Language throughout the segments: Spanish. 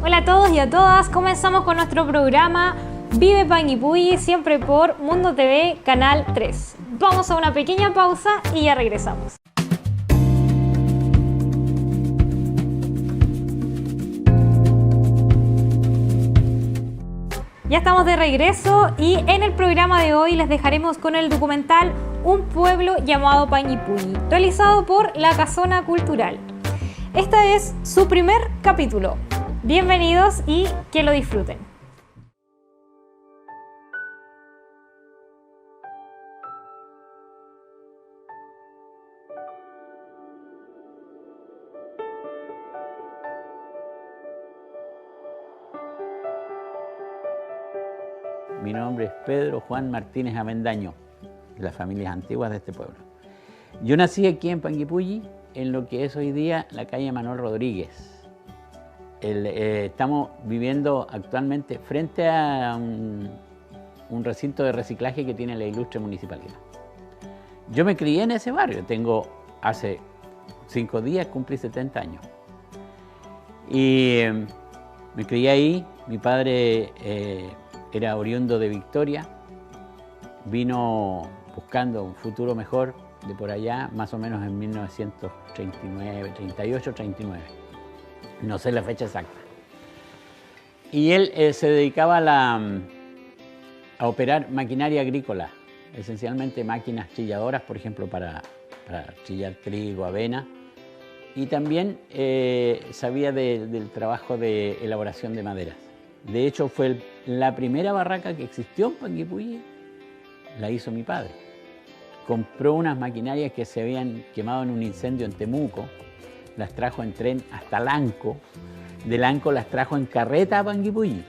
Hola a todos y a todas, comenzamos con nuestro programa Vive Panguipulli, siempre por Mundo TV, Canal 3. Vamos a una pequeña pausa y ya regresamos. Ya estamos de regreso y en el programa de hoy les dejaremos con el documental Un pueblo llamado Panguipulli, realizado por La Casona Cultural. Este es su primer capítulo. Bienvenidos y que lo disfruten. Mi nombre es Pedro Juan Martínez Avendaño, de las familias antiguas de este pueblo. Yo nací aquí en Panguipulli, en lo que es hoy día la calle Manuel Rodríguez. Estamos viviendo actualmente frente a un recinto de reciclaje que tiene la ilustre municipalidad. Yo me crié en ese barrio, hace 5 días cumplí 70 años. Y me crié ahí, mi padre era oriundo de Victoria, vino buscando un futuro mejor de por allá, más o menos en 1939, 38, 39. No sé la fecha exacta. Y él se dedicaba a operar maquinaria agrícola, esencialmente máquinas trilladoras, por ejemplo, para trillar trigo, avena. Y también sabía del trabajo de elaboración de maderas. De hecho, fue la primera barraca que existió en Panguipulli, la hizo mi padre. Compró unas maquinarias que se habían quemado en un incendio en Temuco, las trajo en tren hasta Lanco, de Lanco las trajo en carreta a Panguipulli,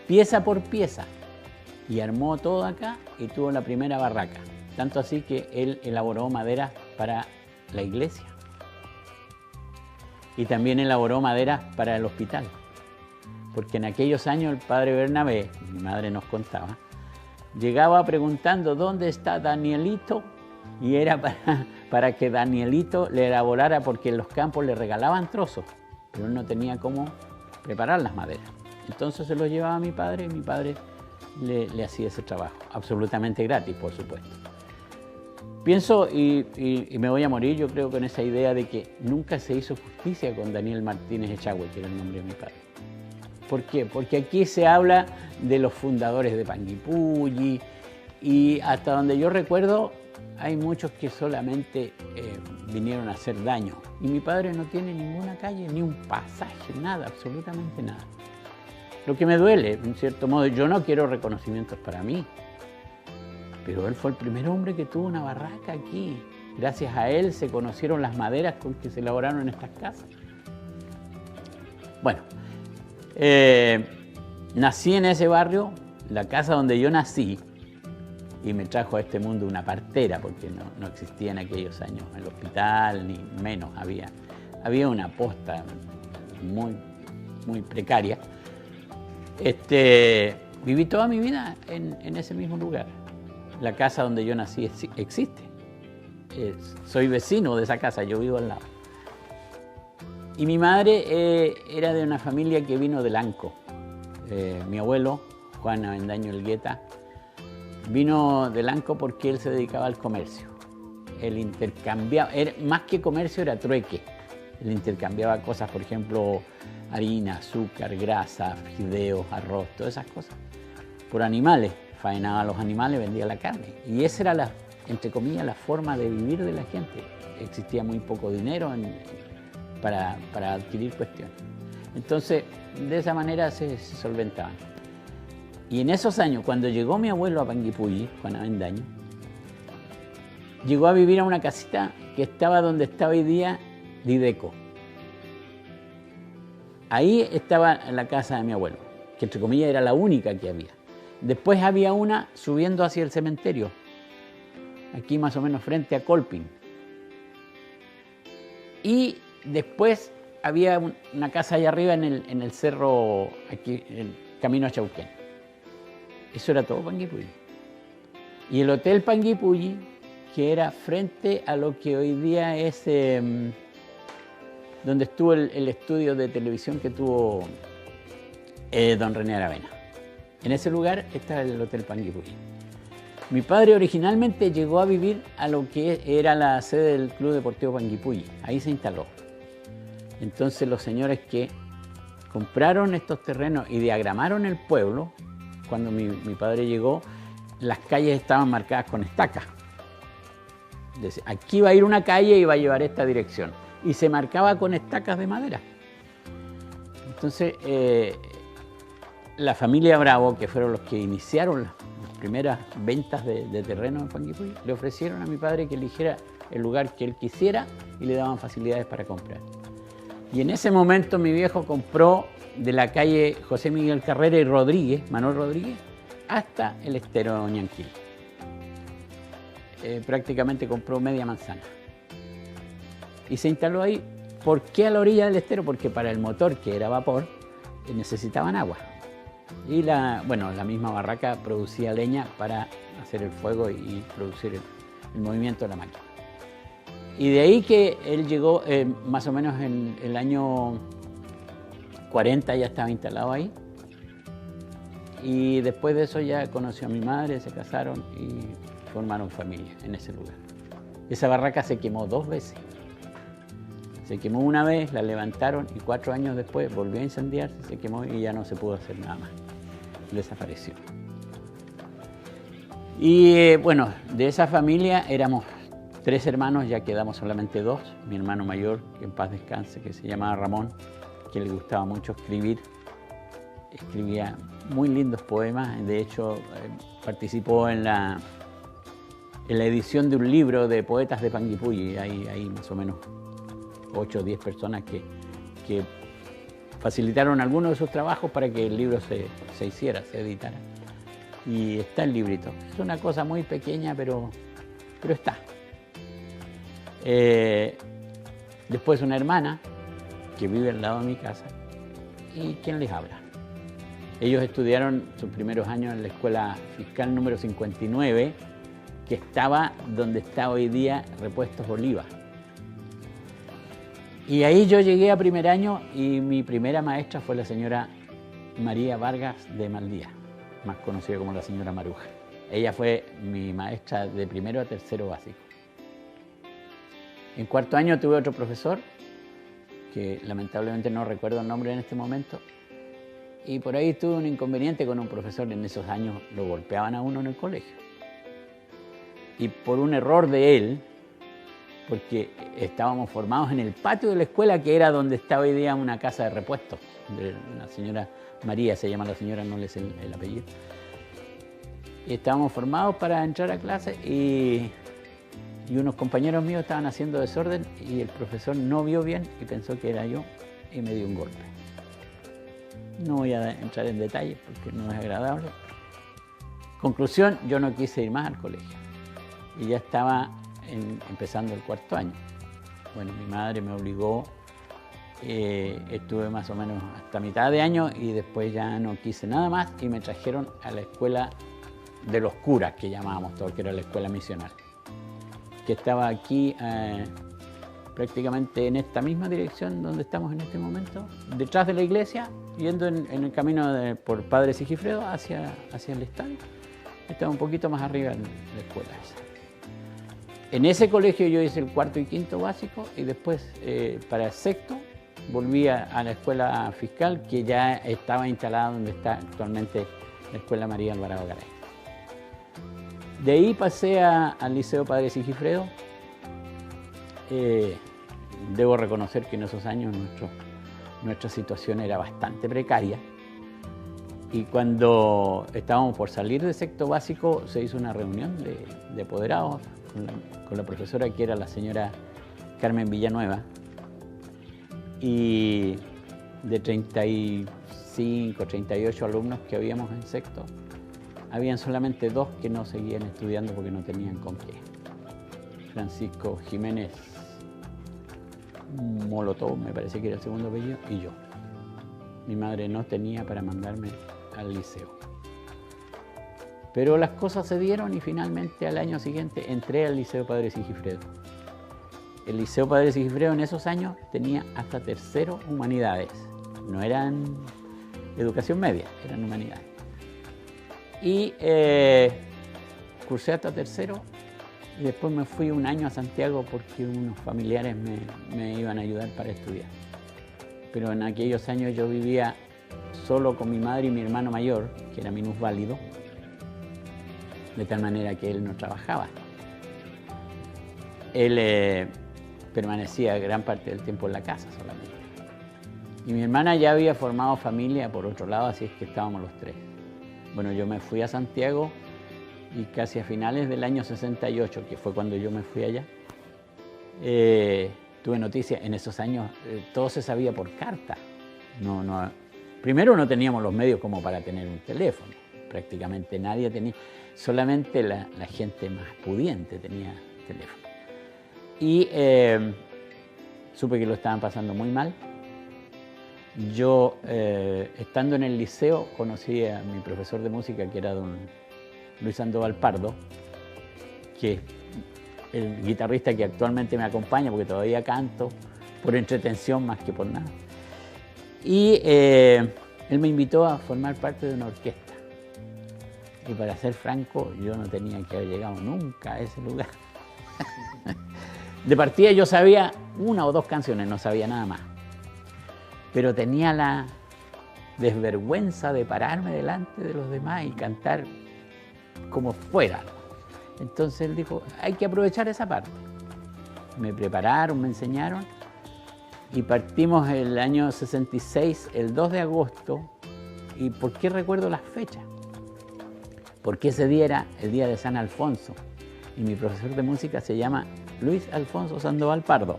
pieza por pieza, y armó todo acá y tuvo la primera barraca. Tanto así que él elaboró madera para la iglesia y también elaboró madera para el hospital. Porque en aquellos años el padre Bernabé, mi madre nos contaba, llegaba preguntando ¿dónde está Danielito? Y era para que Danielito le elaborara, porque en los campos le regalaban trozos, pero él no tenía cómo preparar las maderas. Entonces se los llevaba a mi padre y mi padre le hacía ese trabajo, absolutamente gratis, por supuesto. Pienso, y me voy a morir, yo creo, con esa idea de que nunca se hizo justicia con Daniel Martínez Echagüe, que era el nombre de mi padre. ¿Por qué? Porque aquí se habla de los fundadores de Panguipulli y hasta donde yo recuerdo hay muchos que solamente vinieron a hacer daño. Y mi padre no tiene ninguna calle, ni un pasaje, nada, absolutamente nada. Lo que me duele, en cierto modo, yo no quiero reconocimientos para mí, pero él fue el primer hombre que tuvo una barraca aquí. Gracias a él se conocieron las maderas con que se elaboraron estas casas. Bueno. Nací en ese barrio, la casa donde yo nací, y me trajo a este mundo una partera, porque no existía en aquellos años el hospital, ni menos, había una posta muy precaria. Viví toda mi vida en ese mismo lugar. La casa donde yo nací existe. Soy vecino de esa casa, yo vivo al lado. Y mi madre era de una familia que vino de Lanco. Mi abuelo, Juan Avendaño Elgueta, vino de Lanco porque él se dedicaba al comercio. Él intercambiaba, más que comercio era trueque. Él intercambiaba cosas, por ejemplo, harina, azúcar, grasa, fideos, arroz, todas esas cosas, por animales. Faenaba a los animales, vendía la carne. Y esa era, entre comillas, la forma de vivir de la gente. Existía muy poco dinero para adquirir cuestiones. Entonces, de esa manera se solventaban. Y en esos años, cuando llegó mi abuelo a Panguipulli, Juan Avendaño, llegó a vivir a una casita que estaba donde está hoy día Dideco. Ahí estaba la casa de mi abuelo, que entre comillas era la única que había. Después había una subiendo hacia el cementerio, aquí más o menos frente a Colpin. Y después había una casa allá arriba en el cerro, aquí, en camino a Chauquén. Eso era todo Panguipulli. Y el Hotel Panguipulli, que era frente a lo que hoy día es donde estuvo el estudio de televisión que tuvo Don René Aravena. En ese lugar está el Hotel Panguipulli. Mi padre originalmente llegó a vivir a lo que era la sede del Club Deportivo Panguipulli. Ahí se instaló. Entonces los señores que compraron estos terrenos y diagramaron el pueblo, cuando mi padre llegó, las calles estaban marcadas con estacas. Decía, aquí va a ir una calle y va a llevar esta dirección. Y se marcaba con estacas de madera. Entonces, la familia Bravo, que fueron los que iniciaron las primeras ventas de terreno en Panguipulli, le ofrecieron a mi padre que eligiera el lugar que él quisiera y le daban facilidades para comprar. Y en ese momento mi viejo compró de la calle José Miguel Carrera y Rodríguez, Manuel Rodríguez, hasta el estero Ñanquil. Prácticamente compró media manzana. Y se instaló ahí. ¿Por qué a la orilla del estero? Porque para el motor, que era vapor, necesitaban agua. Y la misma barraca producía leña para hacer el fuego y producir el movimiento de la máquina. Y de ahí que él llegó, más o menos en el año 40 ya estaba instalado ahí. Y después de eso ya conoció a mi madre, se casaron y formaron familia en ese lugar. Esa barraca se quemó 2 veces. Se quemó una vez, la levantaron y 4 años después volvió a incendiarse, se quemó y ya no se pudo hacer nada más. Desapareció. Y bueno, de esa familia éramos 3 hermanos, ya quedamos solamente 2. Mi hermano mayor, que en paz descanse, que se llamaba Ramón, que le gustaba mucho escribir. Escribía muy lindos poemas, de hecho participó en la edición de un libro de poetas de Panguipulli. Hay más o menos 8 o 10 personas que facilitaron algunos de sus trabajos para que el libro se hiciera, se editara. Y está el librito. Es una cosa muy pequeña, pero está. Después una hermana que vive al lado de mi casa y quien les habla. Ellos estudiaron sus primeros años en la escuela fiscal número 59, que estaba donde está hoy día Repuestos Oliva. Y ahí yo llegué a primer año y mi primera maestra fue la señora María Vargas de Maldía, más conocida como la señora Maruja. Ella fue mi maestra de primero a tercero básico. En cuarto año tuve otro profesor, que lamentablemente no recuerdo el nombre en este momento, y por ahí tuve un inconveniente con un profesor. En esos años lo golpeaban a uno en el colegio. Y por un error de él, porque estábamos formados en el patio de la escuela, que era donde está hoy día una casa de repuestos, de la señora María, se llama la señora, no le sé el apellido. Y estábamos formados para entrar a clase y unos compañeros míos estaban haciendo desorden y el profesor no vio bien y pensó que era yo y me dio un golpe. No voy a entrar en detalles porque no es agradable. Conclusión, yo no quise ir más al colegio y ya estaba empezando el cuarto año. Bueno, mi madre me obligó, estuve más o menos hasta mitad de año y después ya no quise nada más y me trajeron a la escuela de los curas, que llamábamos todo, que era la escuela misional, que estaba aquí prácticamente en esta misma dirección donde estamos en este momento, detrás de la iglesia, yendo en el camino por Padre Sigifredo hacia el estadio. Estaba un poquito más arriba en la escuela esa. En ese colegio yo hice el cuarto y quinto básico y después para el sexto volví a la escuela fiscal, que ya estaba instalada donde está actualmente la escuela María Alvarado Garay. De ahí pasé al Liceo Padre Sigifredo. Debo reconocer que en esos años nuestra situación era bastante precaria. Y cuando estábamos por salir de sexto básico, se hizo una reunión de apoderados con la profesora, que era la señora Carmen Villanueva. Y de 35, 38 alumnos que habíamos en sexto, habían solamente 2 que no seguían estudiando porque no tenían con qué. Francisco Jiménez Molotov, me parece que era el segundo apellido, y yo. Mi madre no tenía para mandarme al liceo. Pero las cosas se dieron y finalmente al año siguiente entré al Liceo Padre Sigifredo. El Liceo Padre Sigifredo en esos años tenía hasta tercero humanidades. No eran educación media, eran humanidades. Y cursé hasta tercero y después me fui un año a Santiago porque unos familiares me iban a ayudar para estudiar. Pero en aquellos años yo vivía solo con mi madre y mi hermano mayor, que era minusválido, de tal manera que él no trabajaba. Él permanecía gran parte del tiempo en la casa solamente. Y mi hermana ya había formado familia por otro lado, así es que estábamos los tres. Bueno, yo me fui a Santiago y casi a finales del año 68, que fue cuando yo me fui allá, tuve noticias. En esos años todo se sabía por carta. Primero no teníamos los medios como para tener un teléfono, prácticamente nadie tenía, solamente la gente más pudiente tenía teléfono. Y supe que lo estaban pasando muy mal. Yo, estando en el liceo, conocí a mi profesor de música, que era don Luis Sandoval Pardo, que es el guitarrista que actualmente me acompaña, porque todavía canto, por entretención más que por nada. Y él me invitó a formar parte de una orquesta. Y para ser franco, yo no tenía que haber llegado nunca a ese lugar. De partida yo sabía una o dos canciones, no sabía nada más. Pero tenía la desvergüenza de pararme delante de los demás y cantar como fuera. Entonces él dijo, hay que aprovechar esa parte. Me prepararon, me enseñaron y partimos el año 66, el 2 de agosto. ¿Y por qué recuerdo las fechas? Porque ese día era el día de San Alfonso y mi profesor de música se llama Luis Alfonso Sandoval Pardo.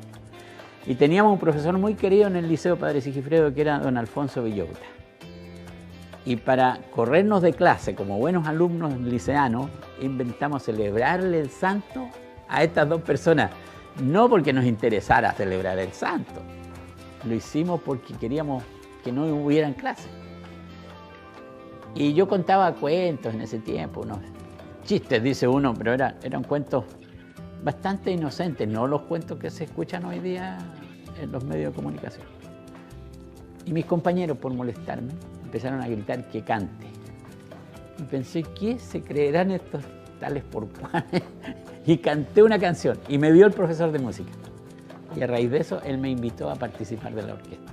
Y teníamos un profesor muy querido en el Liceo Padre Sigifredo, que era don Alfonso Villota. Y para corrernos de clase, como buenos alumnos liceanos, inventamos celebrarle el santo a estas dos personas. No porque nos interesara celebrar el santo, lo hicimos porque queríamos que no hubieran clases. Y yo contaba cuentos en ese tiempo, unos chistes, dice uno, pero eran cuentos bastante inocentes, no los cuentos que se escuchan hoy día en los medios de comunicación. Y mis compañeros, por molestarme, empezaron a gritar que cante. Y pensé, ¿qué se creerán estos tales por cuales? Y canté una canción y me vio el profesor de música. Y a raíz de eso, él me invitó a participar de la orquesta.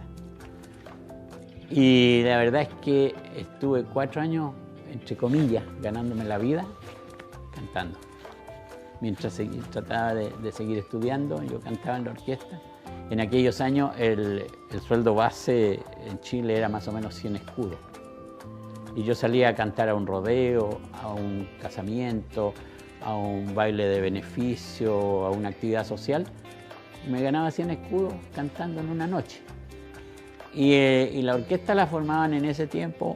Y la verdad es que estuve 4 años, entre comillas, ganándome la vida cantando. Mientras trataba de seguir estudiando, yo cantaba en la orquesta. En aquellos años el sueldo base en Chile era más o menos 100 escudos. Y yo salía a cantar a un rodeo, a un casamiento, a un baile de beneficio, a una actividad social. Y me ganaba 100 escudos cantando en una noche. Y la orquesta la formaban en ese tiempo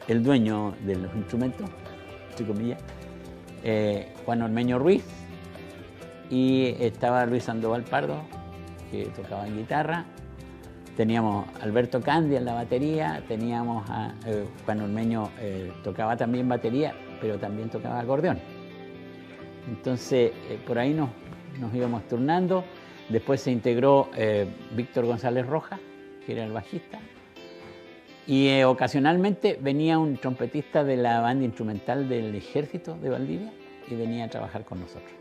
el dueño de los instrumentos, entre comillas, Juan Ormeño Ruiz, y estaba Luis Sandoval Pardo, que tocaba en guitarra, teníamos a Alberto Candia en la batería, teníamos a Juan Ormeño, tocaba también batería, pero también tocaba acordeón. Entonces, por ahí nos íbamos turnando. Después se integró Víctor González Rojas, que era el bajista, y ocasionalmente venía un trompetista de la banda instrumental del Ejército de Valdivia y venía a trabajar con nosotros.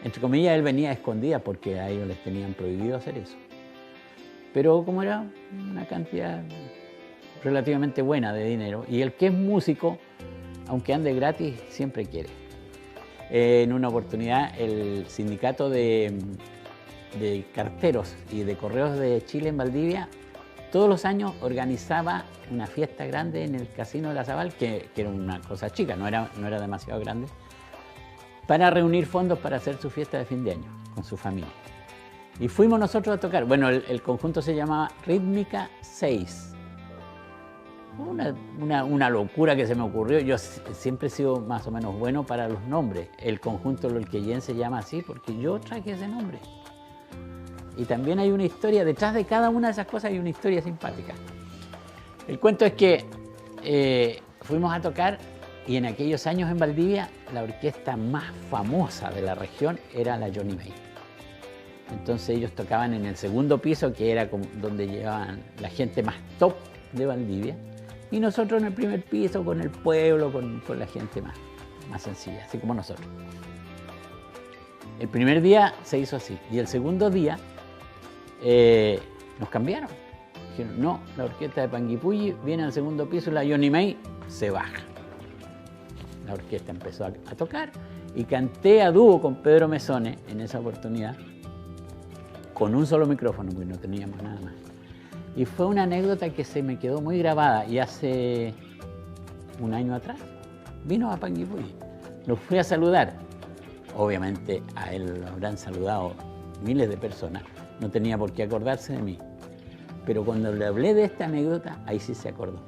Entre comillas, él venía a escondidas porque a ellos les tenían prohibido hacer eso. Pero como era una cantidad relativamente buena de dinero, y el que es músico, aunque ande gratis, siempre quiere. En una oportunidad, el sindicato de carteros y de correos de Chile en Valdivia todos los años organizaba una fiesta grande en el Casino de la Zabal, que era una cosa chica, no era demasiado grande, para reunir fondos para hacer su fiesta de fin de año con su familia. Y fuimos nosotros a tocar. Bueno, el conjunto se llamaba Rítmica 6. Una locura que se me ocurrió. Yo siempre he sido más o menos bueno para los nombres. El conjunto Lolquellén se llama así porque yo traje ese nombre. Y también hay una historia, detrás de cada una de esas cosas hay una historia simpática. El cuento es que fuimos a tocar y en aquellos años en Valdivia la orquesta más famosa de la región era la Johnny May. Entonces ellos tocaban en el segundo piso, que era como donde llevaban la gente más top de Valdivia, Y nosotros en el primer piso, con el pueblo, con la gente más sencilla, así como nosotros. El primer día se hizo así. Y el segundo día nos cambiaron. Dijeron, no, la orquesta de Panguipulli viene al segundo piso y la Johnny May se baja. La orquesta empezó a tocar y canté a dúo con Pedro Mesone en esa oportunidad, con un solo micrófono, porque no teníamos nada más. Y fue una anécdota que se me quedó muy grabada. Y hace un año atrás vino a Panguipulli. Lo fui a saludar. Obviamente a él lo habrán saludado miles de personas. No tenía por qué acordarse de mí. Pero cuando le hablé de esta anécdota, ahí sí se acordó.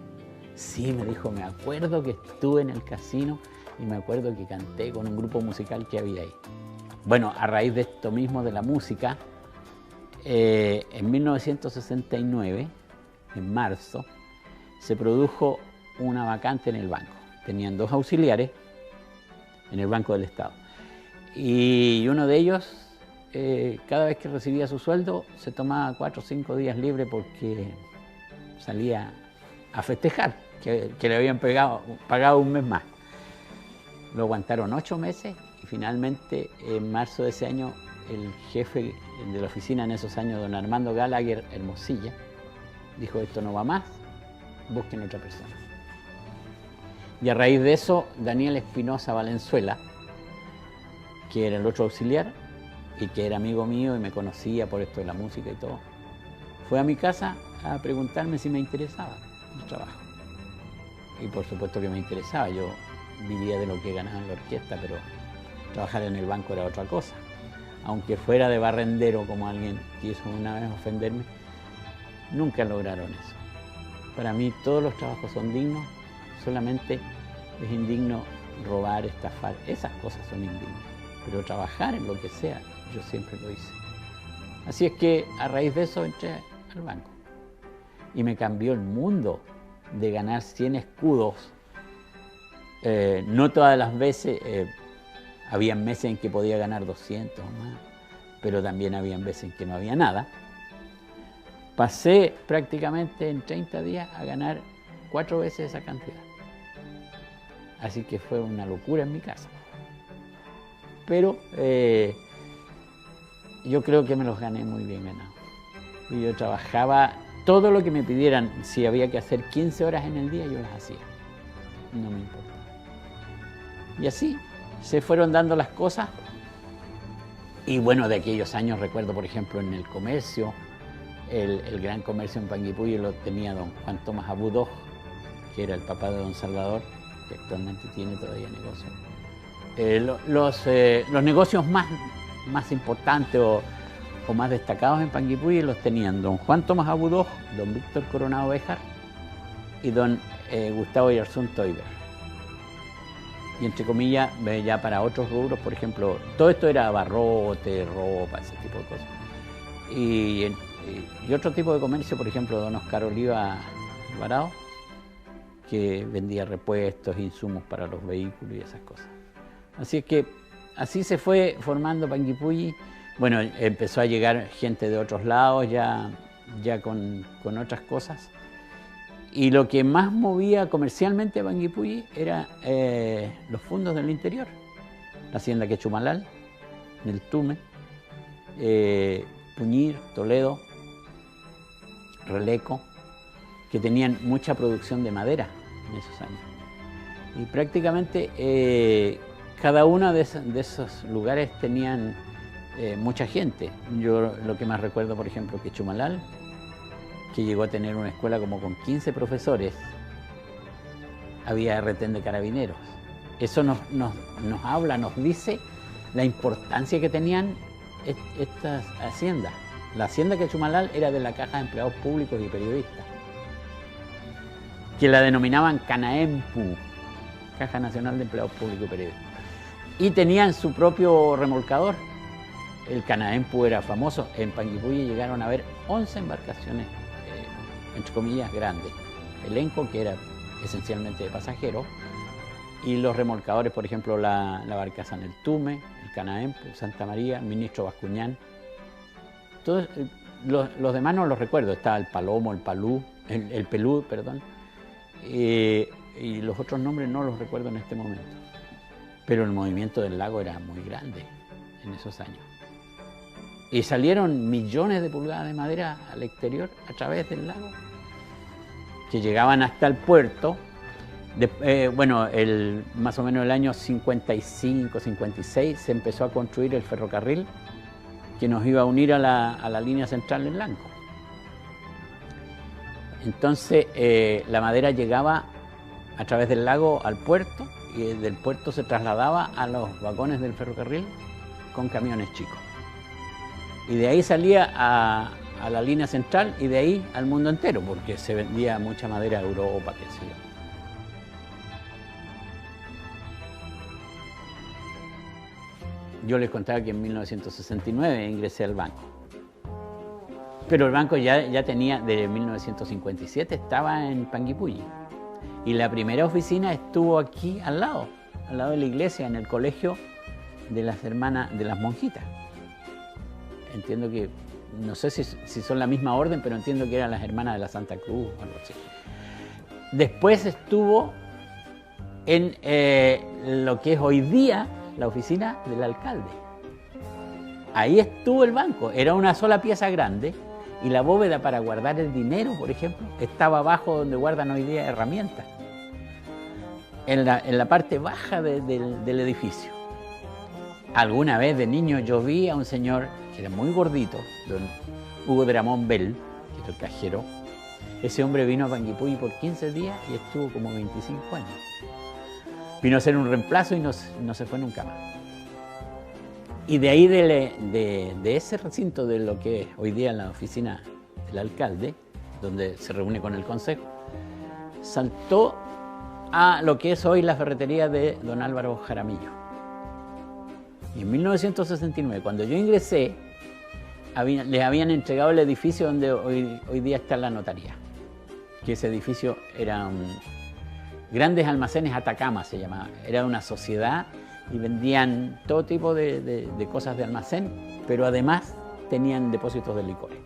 Sí, me dijo, me acuerdo que estuve en el casino y me acuerdo que canté con un grupo musical que había ahí. Bueno, a raíz de esto mismo de la música, en 1969, en marzo, se produjo una vacante en el banco. Tenían 2 auxiliares en el Banco del Estado. Y uno de ellos, cada vez que recibía su sueldo, se tomaba 4 o 5 días libre porque salía a festejar, que le habían pagado un mes más. Lo aguantaron 8 meses y finalmente, en marzo de ese año, el jefe de la oficina en esos años, don Armando Gallagher Hermosilla, dijo, esto no va más, busquen otra persona. Y a raíz de eso, Daniel Espinosa Valenzuela, que era el otro auxiliar y que era amigo mío y me conocía por esto de la música y todo, fue a mi casa a preguntarme si me interesaba el trabajo. Y por supuesto que me interesaba, yo vivía de lo que ganaba en la orquesta, pero trabajar en el banco era otra cosa. Aunque fuera de barrendero, como alguien quiso una vez ofenderme, nunca lograron eso. Para mí todos los trabajos son dignos, solamente es indigno robar, estafar, esas cosas son indignas. Pero trabajar en lo que sea, yo siempre lo hice. Así es que a raíz de eso entré al banco. Y me cambió el mundo de ganar 100 escudos. No todas las veces, había meses en que podía ganar 200 o más, pero también había veces en que no había nada. Pasé prácticamente en 30 días a ganar 4 veces esa cantidad. Así que fue una locura en mi casa. Pero yo creo que me los gané muy bien ganados. Y yo trabajaba todo lo que me pidieran. Si había que hacer 15 horas en el día, yo las hacía. No me importaba. Y así se fueron dando las cosas. Y bueno, de aquellos años recuerdo, por ejemplo, en el comercio, el gran comercio en Panguipulli lo tenía don Juan Tomás Abudó, que era el papá de don Salvador, que actualmente tiene todavía negocio. Los negocios más importantes o más destacados en Panguipulli los tenían don Juan Tomás Abudó, don Víctor Coronado Béjar y don Gustavo Yarzún Toiber. Y entre comillas, ya para otros rubros, por ejemplo, todo esto era abarrote, ropa, ese tipo de cosas. Y otro tipo de comercio, por ejemplo, don Oscar Oliva Alvarado, que vendía repuestos, insumos para los vehículos y esas cosas. Así es que así se fue formando Panguipulli. Bueno, empezó a llegar gente de otros lados ya con otras cosas. Y lo que más movía comercialmente a Panguipulli era los fondos del interior. La hacienda Quechumalal, el Tume, Puñir, Toledo, Releco, que tenían mucha producción de madera en esos años. Y prácticamente cada uno de esos lugares tenían mucha gente. Yo lo que más recuerdo, por ejemplo, Quechumalal, que llegó a tener una escuela como con 15 profesores, había retén de carabineros. Eso nos habla, nos dice la importancia que tenían estas haciendas. La hacienda Quechumalal era de la Caja de Empleados Públicos y Periodistas, que la denominaban Canaempu, Caja Nacional de Empleados Públicos y Periodistas. Y tenían su propio remolcador. El Canaempu era famoso. En Panguipulli llegaron a haber 11 embarcaciones, entre comillas, grandes. Elenco, que era esencialmente de pasajeros, y los remolcadores, por ejemplo, la barcaza en el Tume, el Canaempu, Santa María, el Ministro Bascuñán. Todos, los demás no los recuerdo. Estaba el Palomo, el Pelú, perdón. y los otros nombres no los recuerdo en este momento. Pero el movimiento del lago era muy grande en esos años. Y salieron millones de pulgadas de madera al exterior a través del lago, que llegaban hasta el puerto. Bueno, más o menos el año 55, 56 se empezó a construir el ferrocarril que nos iba a unir a la línea central del Lanco. Entonces la madera llegaba a través del lago al puerto y del puerto se trasladaba a los vagones del ferrocarril con camiones chicos. Y de ahí salía a la línea central y de ahí al mundo entero, porque se vendía mucha madera a Europa, qué sé yo. Yo les contaba que en 1969 ingresé al banco. Pero el banco ya tenía, desde 1957, estaba en Panguipulli. Y la primera oficina estuvo aquí al lado de la iglesia, en el colegio de las hermanas, de las monjitas. Entiendo que, no sé si son la misma orden, pero entiendo que eran las hermanas de la Santa Cruz o algo así. Después estuvo en lo que es hoy día la oficina del alcalde. Ahí estuvo el banco, era una sola pieza grande y la bóveda para guardar el dinero, por ejemplo, estaba abajo donde guardan hoy día herramientas, en la parte baja del edificio. Alguna vez de niño yo vi a un señor que era muy gordito, don Hugo de Ramón Bell, que era el cajero. Ese hombre vino a Panguipulli por 15 días y estuvo como 25 años. Vino a hacer un reemplazo y no se fue nunca más. Y de ahí, de ese recinto, de lo que es hoy día la oficina del alcalde, donde se reúne con el consejo, saltó a lo que es hoy la ferretería de don Álvaro Jaramillo. Y en 1969, cuando yo ingresé, les habían entregado el edificio donde hoy día está la notaría. Que ese edificio eran Grandes Almacenes Atacama, se llamaba. Era una sociedad y vendían todo tipo de cosas de almacén, pero además tenían depósitos de licores.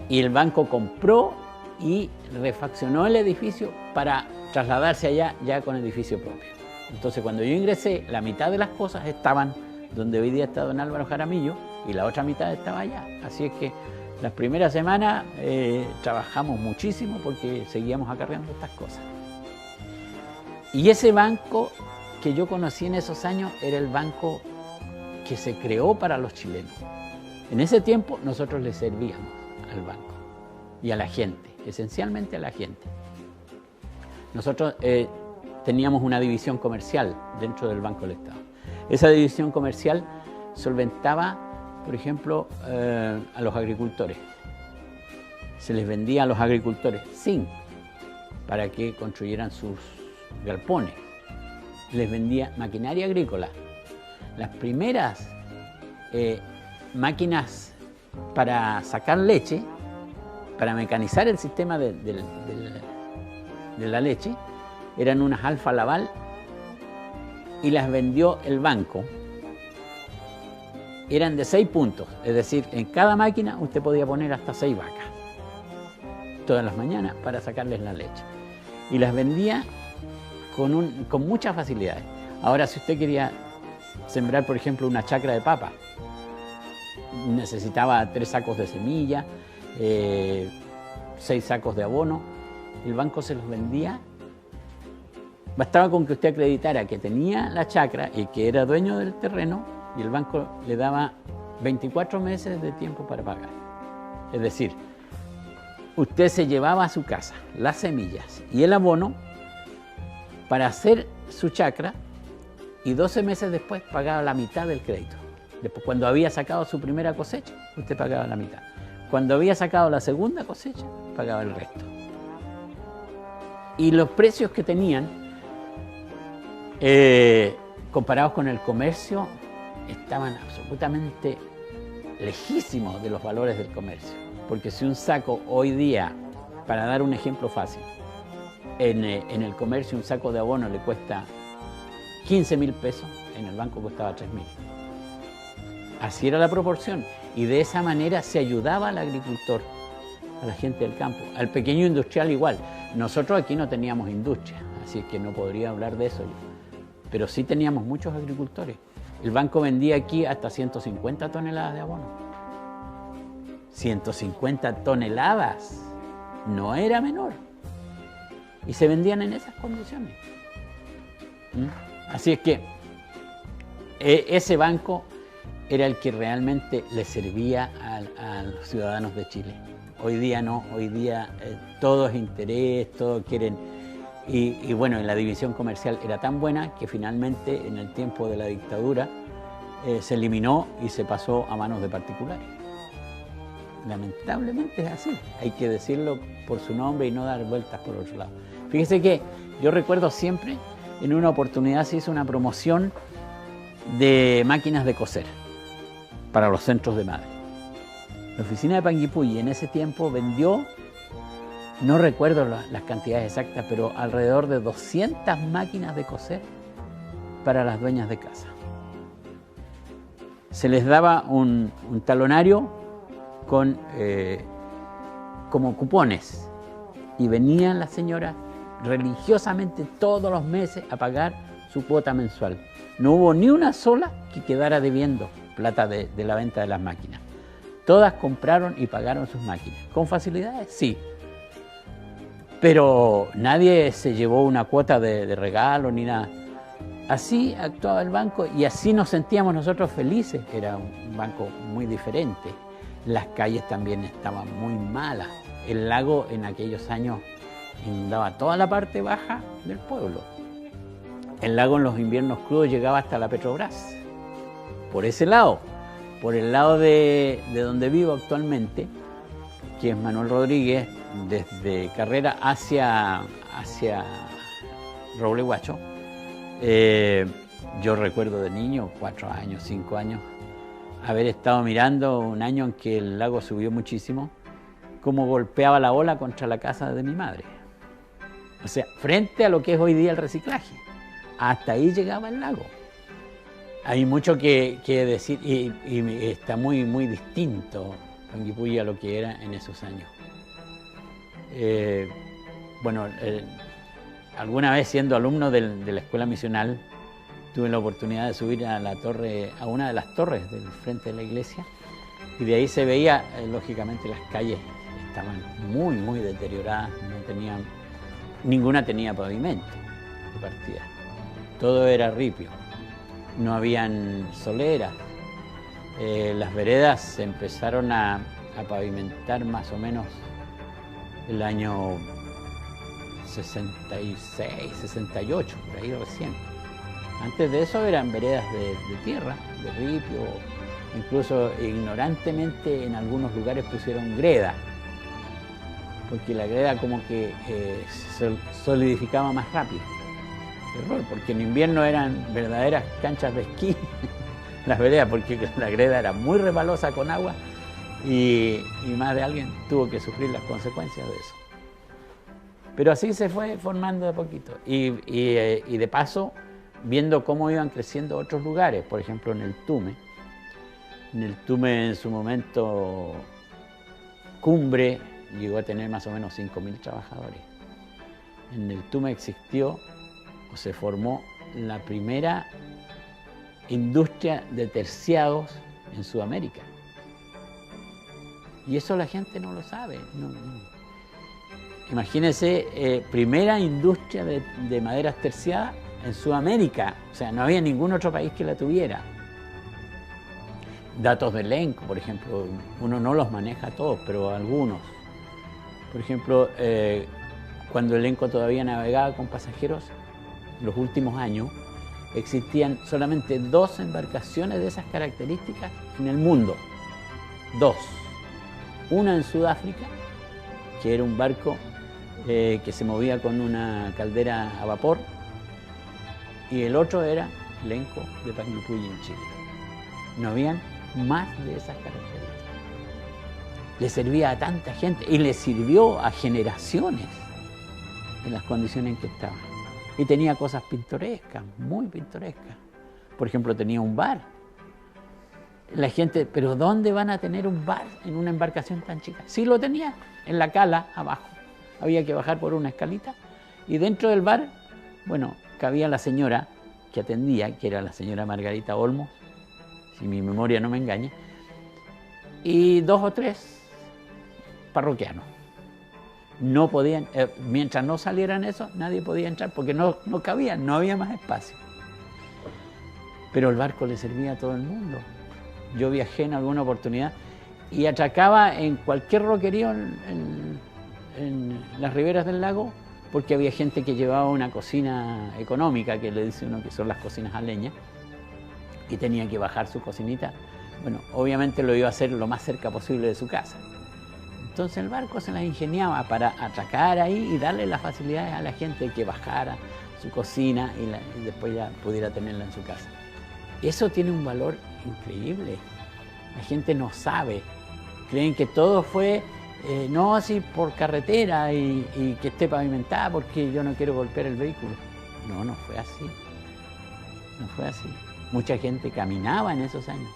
Y el banco compró y refaccionó el edificio para trasladarse allá ya con edificio propio. Entonces, cuando yo ingresé, la mitad de las cosas estaban donde hoy día está don Álvaro Jaramillo y la otra mitad estaba allá. Así es que las primeras semanas trabajamos muchísimo porque seguíamos acarreando estas cosas. Y ese banco que yo conocí en esos años era el banco que se creó para los chilenos. En ese tiempo nosotros le servíamos al banco y a la gente, esencialmente a la gente. Nosotros teníamos una división comercial dentro del Banco del Estado. Esa división comercial solventaba, por ejemplo, a los agricultores. Se les vendía a los agricultores zinc para que construyeran sus galpones. Les vendía maquinaria agrícola. Las primeras máquinas para sacar leche, para mecanizar el sistema de la leche, eran unas Alfa Laval y las vendió el banco. Eran de 6 puntos, es decir, en cada máquina usted podía poner hasta 6 vacas todas las mañanas para sacarles la leche. Y las vendía con muchas facilidades. Ahora, si usted quería sembrar, por ejemplo, una chacra de papa, necesitaba 3 sacos de semilla, 6 sacos de abono. El banco se los vendía. Bastaba con que usted acreditara que tenía la chacra y que era dueño del terreno, y el banco le daba 24 meses de tiempo para pagar. Es decir, usted se llevaba a su casa las semillas y el abono para hacer su chacra y 12 meses después pagaba la mitad del crédito. Después, cuando había sacado su primera cosecha, usted pagaba la mitad. Cuando había sacado la segunda cosecha, pagaba el resto. Y los precios que tenían, comparados con el comercio, estaban absolutamente lejísimos de los valores del comercio. Porque si un saco hoy día, para dar un ejemplo fácil, en el comercio un saco de abono le cuesta 15.000 pesos, en el banco costaba 3.000. Así era la proporción, y de esa manera se ayudaba al agricultor a la gente del campo, al pequeño industrial igual. Nosotros aquí no teníamos industria, así que no podría hablar de eso yo, pero sí teníamos muchos agricultores. El banco vendía aquí hasta 150 toneladas de abono. 150 toneladas, no era menor. Y se vendían en esas condiciones. Así es que ese banco era el que realmente le servía a los ciudadanos de Chile. Hoy día no, hoy día todo es interés, todo quieren. Y bueno, en la división comercial era tan buena que finalmente en el tiempo de la dictadura se eliminó y se pasó a manos de particulares. Lamentablemente es así, hay que decirlo por su nombre y no dar vueltas por otro lado. Fíjese que yo recuerdo siempre, en una oportunidad se hizo una promoción de máquinas de coser para los centros de madre. La oficina de Panguipulli en ese tiempo vendió, no recuerdo las cantidades exactas, pero alrededor de 200 máquinas de coser para las dueñas de casa. Se les daba un talonario con como cupones y venían las señoras religiosamente todos los meses a pagar su cuota mensual. No hubo ni una sola que quedara debiendo plata de la venta de las máquinas. Todas compraron y pagaron sus máquinas. ¿Con facilidades? Sí. Pero nadie se llevó una cuota de regalo ni nada. Así actuaba el banco y así nos sentíamos nosotros felices. Era un banco muy diferente. Las calles también estaban muy malas. El lago en aquellos años inundaba toda la parte baja del pueblo. El lago en los inviernos crudos llegaba hasta la Petrobras. Por ese lado, por el lado de donde vivo actualmente, que es Manuel Rodríguez, desde Carrera hacia Roble Guacho, yo recuerdo de niño, 4 años, 5 años, haber estado mirando un año en que el lago subió muchísimo, cómo golpeaba la ola contra la casa de mi madre. O sea, frente a lo que es hoy día el reciclaje. Hasta ahí llegaba el lago. Hay mucho que decir y está muy, muy distinto Panguipulli a lo que era en esos años. Bueno, alguna vez siendo alumno de la escuela misional, tuve la oportunidad de subir a la torre, a una de las torres del frente de la iglesia, y de ahí se veía, lógicamente, las calles estaban muy, muy deterioradas, ninguna tenía pavimento de partida. Todo era ripio, no habían soleras. Las veredas se empezaron a pavimentar más o menos el año 66, 68, por ahí recién. Antes de eso eran veredas de tierra, de ripio, incluso ignorantemente en algunos lugares pusieron greda, porque la greda como que se solidificaba más rápido. Error, porque en invierno eran verdaderas canchas de esquí las veredas, porque la greda era muy resbalosa con agua y más de alguien tuvo que sufrir las consecuencias de eso. Pero así se fue formando de poquito y de paso viendo cómo iban creciendo otros lugares, por ejemplo en el Tume. En el Tume en su momento cumbre llegó a tener más o menos 5.000 trabajadores. En el Tume existió o se formó la primera industria de terciados en Sudamérica. Y eso la gente no lo sabe. No. Imagínense, primera industria de maderas terciadas en Sudamérica. O sea, no había ningún otro país que la tuviera. Datos de elenco, por ejemplo, uno no los maneja todos, pero algunos. Por ejemplo, cuando el elenco todavía navegaba con pasajeros, los últimos años, existían solamente 2 embarcaciones de esas características en el mundo. 2. Una en Sudáfrica, que era un barco que se movía con una caldera a vapor, y el otro era el elenco de Panguipulli en Chile. No habían más de esas características. Le servía a tanta gente y le sirvió a generaciones en las condiciones en que estaba. Y tenía cosas pintorescas, muy pintorescas. Por ejemplo, tenía un bar. la gente, ¿pero dónde van a tener un bar en una embarcación tan chica? Sí lo tenía, en la cala, abajo. Había que bajar por una escalita y dentro del bar, bueno, cabía la señora que atendía, que era la señora Margarita Olmos, si mi memoria no me engaña, y 2 o 3 parroquianos. No podían, mientras no salieran esos, nadie podía entrar porque no cabían, no había más espacio. Pero el barco le servía a todo el mundo. Yo viajé en alguna oportunidad y atracaba en cualquier roquerío en las riberas del lago porque había gente que llevaba una cocina económica, que le dice uno que son las cocinas a leña, y tenía que bajar su cocinita. Bueno, obviamente lo iba a hacer lo más cerca posible de su casa. Entonces el barco se las ingeniaba para atracar ahí y darle las facilidades a la gente que bajara su cocina y después ya pudiera tenerla en su casa. Eso tiene un valor increíble. La gente no sabe. Creen que todo fue, no así por carretera y que esté pavimentada porque yo no quiero golpear el vehículo. No, no fue así. No fue así. Mucha gente caminaba en esos años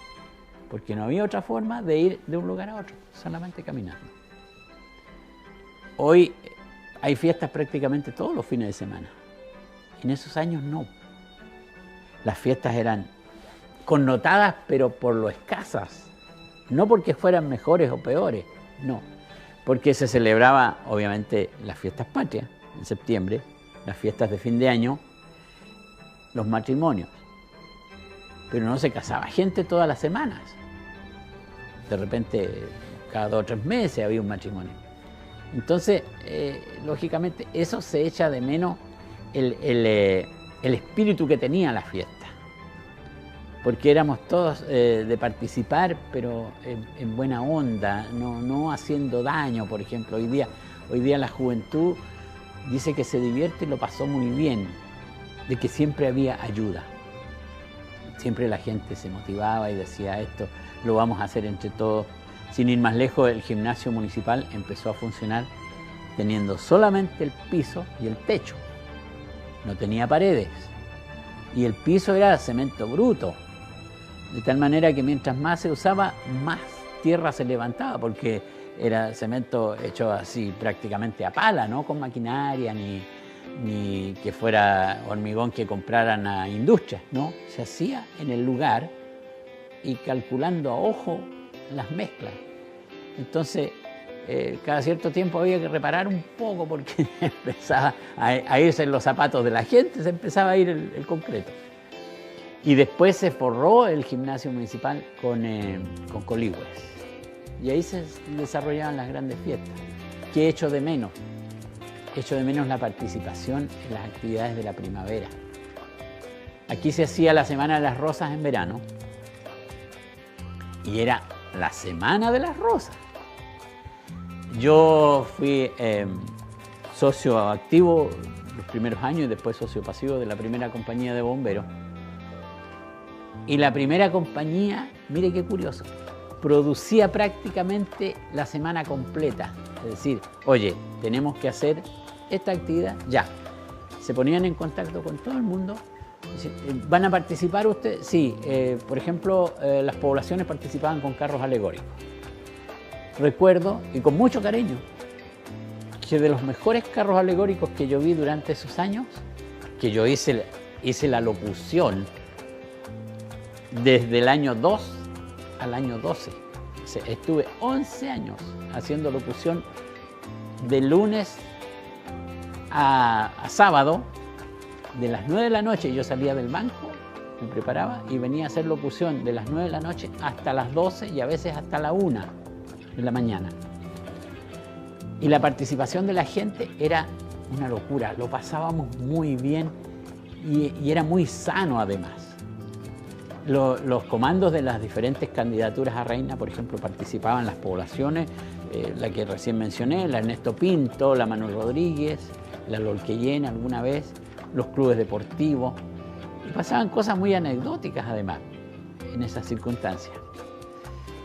porque no había otra forma de ir de un lugar a otro, solamente caminando. Hoy hay fiestas prácticamente todos los fines de semana. En esos años no. Las fiestas eran connotadas, pero por lo escasas. No porque fueran mejores o peores, no. Porque se celebraba, obviamente, las fiestas patrias en septiembre, las fiestas de fin de año, los matrimonios. Pero no se casaba gente todas las semanas. De repente, cada 2 o 3 meses había un matrimonio. Entonces, lógicamente, eso se echa de menos el espíritu que tenía la fiesta. Porque éramos todos de participar, pero en buena onda, no haciendo daño, por ejemplo. Hoy día la juventud dice que se divierte y lo pasó muy bien, de que siempre había ayuda. Siempre la gente se motivaba y decía esto, lo vamos a hacer entre todos. Sin ir más lejos, el gimnasio municipal empezó a funcionar teniendo solamente el piso y el techo. No tenía paredes. Y el piso era cemento bruto. De tal manera que mientras más se usaba, más tierra se levantaba, porque era cemento hecho así prácticamente a pala, no con maquinaria, ni que fuera hormigón que compraran a industrias, no. Se hacía en el lugar y calculando a ojo las mezclas. Entonces, cada cierto tiempo había que reparar un poco porque empezaba a irse en los zapatos de la gente, se empezaba a ir el concreto. Y después se forró el gimnasio municipal con coligües. Y ahí se desarrollaban las grandes fiestas. ¿Qué echo de menos? Echo de menos la participación en las actividades de la primavera. Aquí se hacía la Semana de las Rosas en verano. Y era la Semana de las Rosas. Yo fui socio activo los primeros años y después socio pasivo de la primera compañía de bomberos. Y la primera compañía, mire qué curioso, producía prácticamente la semana completa. Es decir, oye, tenemos que hacer esta actividad ya. Se ponían en contacto con todo el mundo. ¿Van a participar ustedes? Sí, por ejemplo, las poblaciones participaban con carros alegóricos. Recuerdo, y con mucho cariño, que de los mejores carros alegóricos que yo vi durante esos años, que yo hice la locución desde el año 2 al año 12. O sea, estuve 11 años haciendo locución de lunes a sábado, de las 9 de la noche. Yo salía del banco, me preparaba y venía a hacer locución de las 9 de la noche hasta las 12 y a veces hasta la 1 de la mañana. Y la participación de la gente era una locura, lo pasábamos muy bien y era muy sano además. Los comandos de las diferentes candidaturas a reina, por ejemplo, participaban las poblaciones, la que recién mencioné, la Ernesto Pinto, la Manuel Rodríguez, la Lolquellén alguna vez, los clubes deportivos, y pasaban cosas muy anecdóticas además en esas circunstancias.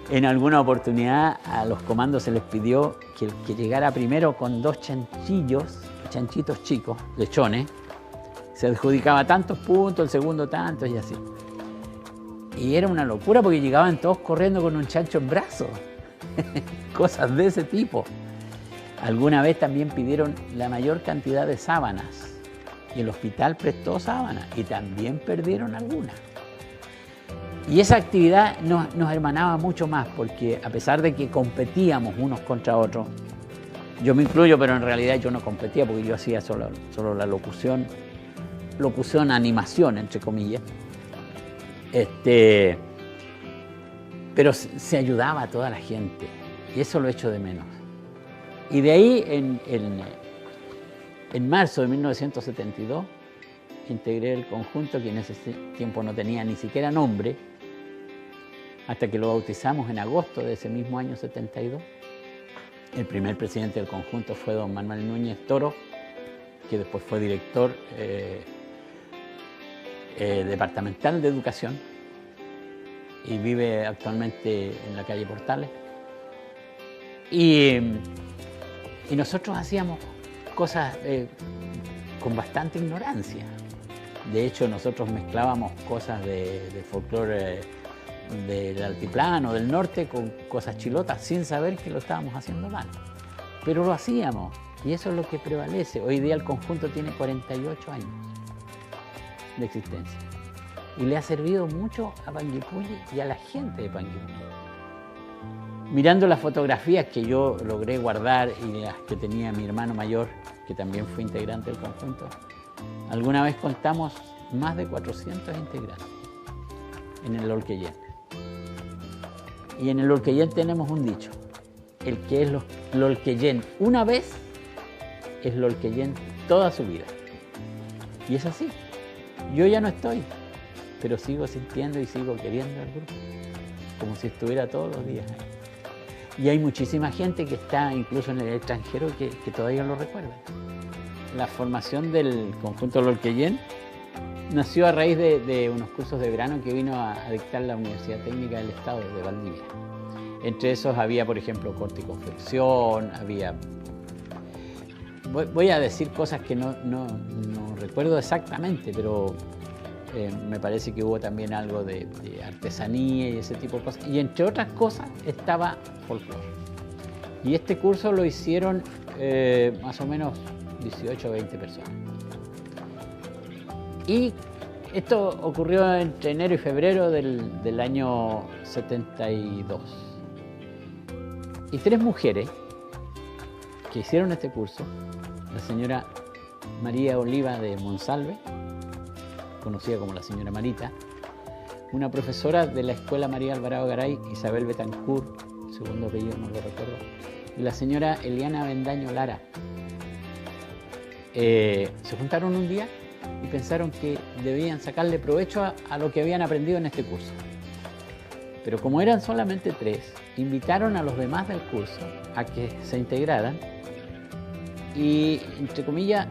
En alguna oportunidad a los comandos se les pidió que el que llegara primero con 2 chanchitos chicos, lechones, se adjudicaba tantos puntos, el segundo tantos y así. Y era una locura porque llegaban todos corriendo con un chancho en brazos. Cosas de ese tipo. Alguna vez también pidieron la mayor cantidad de sábanas. Y el hospital prestó sábanas y también perdieron algunas. Y esa actividad nos hermanaba mucho más porque a pesar de que competíamos unos contra otros, yo me incluyo, pero en realidad yo no competía porque yo hacía solo la locución animación, entre comillas. Pero se ayudaba a toda la gente y eso lo echo de menos. Y de ahí, en marzo de 1972, integré el conjunto que en ese tiempo no tenía ni siquiera nombre, hasta que lo bautizamos en agosto de ese mismo año 72. El primer presidente del conjunto fue don Manuel Núñez Toro, que después fue director departamental de educación y vive actualmente en la calle Portales. Y nosotros hacíamos cosas con bastante ignorancia. De hecho, nosotros mezclábamos cosas de folclore del altiplano, del norte, con cosas chilotas, sin saber que lo estábamos haciendo mal. Pero lo hacíamos, y eso es lo que prevalece. Hoy día el conjunto tiene 48 años de existencia. Y le ha servido mucho a Panguipulli y a la gente de Panguipulli. Mirando las fotografías que yo logré guardar y las que tenía mi hermano mayor, que también fue integrante del conjunto, alguna vez contamos más de 400 integrantes en el Lolquellén. Y en el Lolquellén tenemos un dicho: el que es Lolquellén una vez, es Lolquellén toda su vida. Y es así. Yo ya no estoy, pero sigo sintiendo y sigo queriendo al grupo, como si estuviera todos los días ahí. Y hay muchísima gente que está incluso en el extranjero que todavía lo recuerda. La formación del conjunto Lolquellén nació a raíz de unos cursos de verano que vino a dictar la Universidad Técnica del Estado de Valdivia. Entre esos había, por ejemplo, corte y confección, había... Voy a decir cosas que no recuerdo exactamente, pero me parece que hubo también algo de artesanía y ese tipo de cosas. Y entre otras cosas estaba folclore. Y este curso lo hicieron más o menos 18 o 20 personas. Y esto ocurrió entre enero y febrero del año 72. Y 3 mujeres que hicieron este curso, la señora María Oliva de Monsalve, conocida como la señora Marita, una profesora de la Escuela María Alvarado Garay, Isabel Betancourt, segundo apellido no lo recuerdo, y la señora Eliana Bendaño Lara. Se juntaron un día y pensaron que debían sacarle provecho a lo que habían aprendido en este curso. Pero como eran solamente 3, invitaron a los demás del curso a que se integraran y, entre comillas,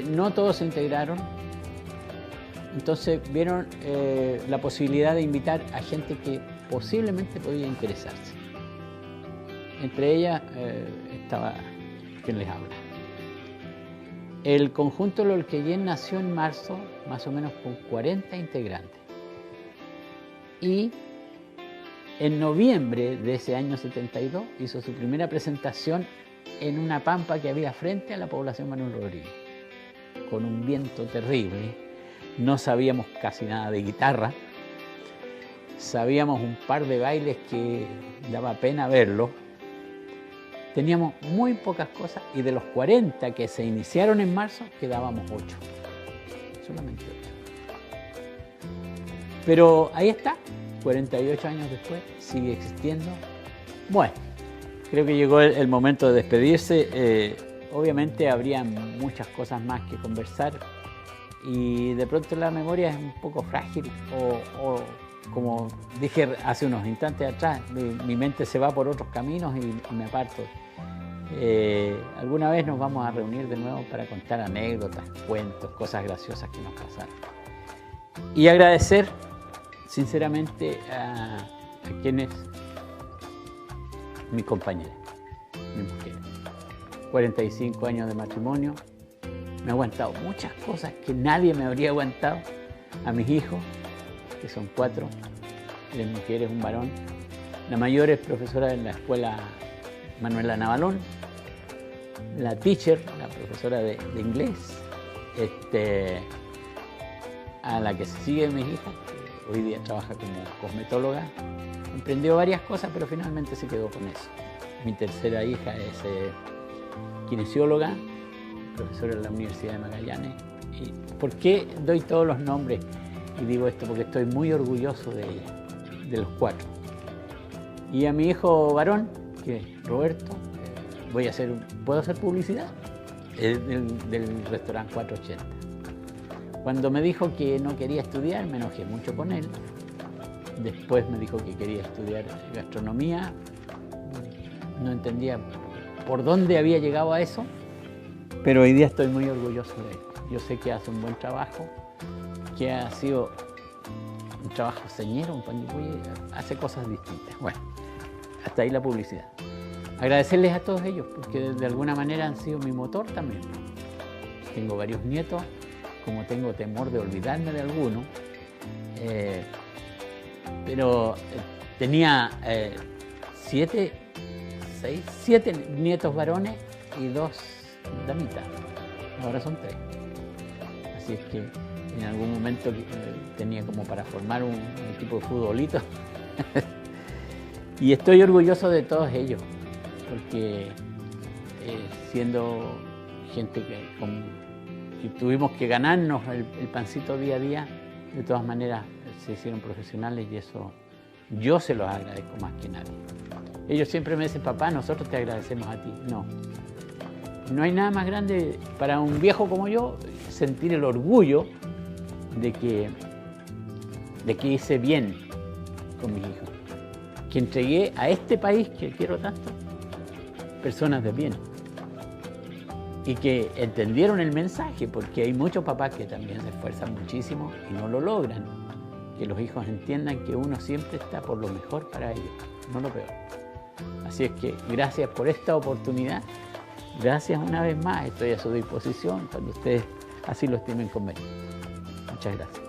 no todos se integraron. Entonces vieron la posibilidad de invitar a gente que posiblemente podía interesarse. Entre ellas estaba quien les habla. El conjunto Lolquellén nació en marzo, más o menos con 40 integrantes. Y en noviembre de ese año 72 hizo su primera presentación en una pampa que había frente a la población Manuel Rodríguez, con un viento terrible. No sabíamos casi nada de guitarra, sabíamos un par de bailes que daba pena verlos. Teníamos muy pocas cosas y de los 40 que se iniciaron en marzo quedábamos 8, solamente 8. Pero ahí está, 48 años después, sigue existiendo. Bueno, creo que llegó el momento de despedirse. Obviamente habría muchas cosas más que conversar y de pronto la memoria es un poco frágil o como dije hace unos instantes atrás, mi mente se va por otros caminos y me aparto. Alguna vez nos vamos a reunir de nuevo para contar anécdotas, cuentos, cosas graciosas que nos pasaron. Y agradecer sinceramente a quienes, mi compañera, mi mujer. 45 años de matrimonio, me ha aguantado muchas cosas que nadie me habría aguantado. A mis hijos, que son 4, 3 mujeres, un varón. La mayor es profesora de la escuela Manuela Navalón. La teacher, la profesora de inglés. A la que se sigue mi hija, que hoy día trabaja como cosmetóloga. Emprendió varias cosas, pero finalmente se quedó con eso. Mi tercera hija es kinesióloga, profesora en la Universidad de Magallanes. ¿Y por qué doy todos los nombres y digo esto? Porque estoy muy orgulloso de ella, de los 4. Y a mi hijo varón, que es Roberto, ¿puedo hacer publicidad? Del restaurante 480. Cuando me dijo que no quería estudiar, me enojé mucho con él. Después me dijo que quería estudiar gastronomía. No entendía por dónde había llegado a eso, pero hoy día estoy muy orgulloso de él. Yo sé que hace un buen trabajo, que ha sido un trabajo señero, un Panguipulli, hace cosas distintas. Bueno, hasta ahí la publicidad. Agradecerles a todos ellos, porque de alguna manera han sido mi motor también. Tengo varios nietos, como tengo temor de olvidarme de alguno, pero tenía 7 nietos varones y 2 damitas. Ahora son 3. Así es que en algún momento tenía como para formar un equipo de futbolito. Y estoy orgulloso de todos ellos, porque siendo gente que tuvimos que ganarnos el pancito día a día, de todas maneras se hicieron profesionales y eso yo se los agradezco más que nadie. Ellos siempre me dicen, papá, nosotros te agradecemos a ti. No hay nada más grande para un viejo como yo sentir el orgullo de que hice bien con mis hijos, que entregué a este país que quiero tanto personas de bien y que entendieron el mensaje, porque hay muchos papás que también se esfuerzan muchísimo y no lo logran, que los hijos entiendan que uno siempre está por lo mejor para ellos, no lo peor. Así es que gracias por esta oportunidad, gracias una vez más, estoy a su disposición cuando ustedes así lo estimen conveniente. Muchas gracias.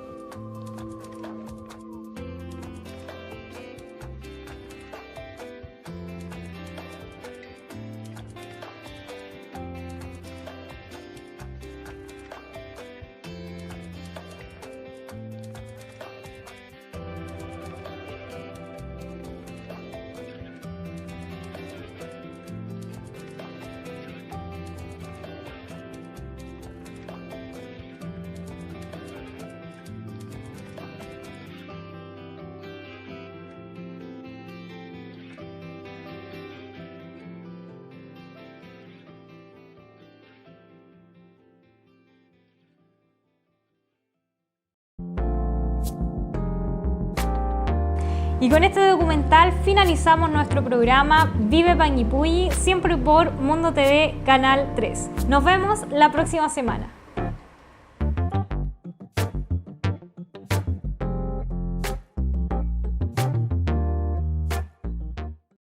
Y con este documental finalizamos nuestro programa Vive Panguipulli, siempre por Mundo TV Canal 3. Nos vemos la próxima semana.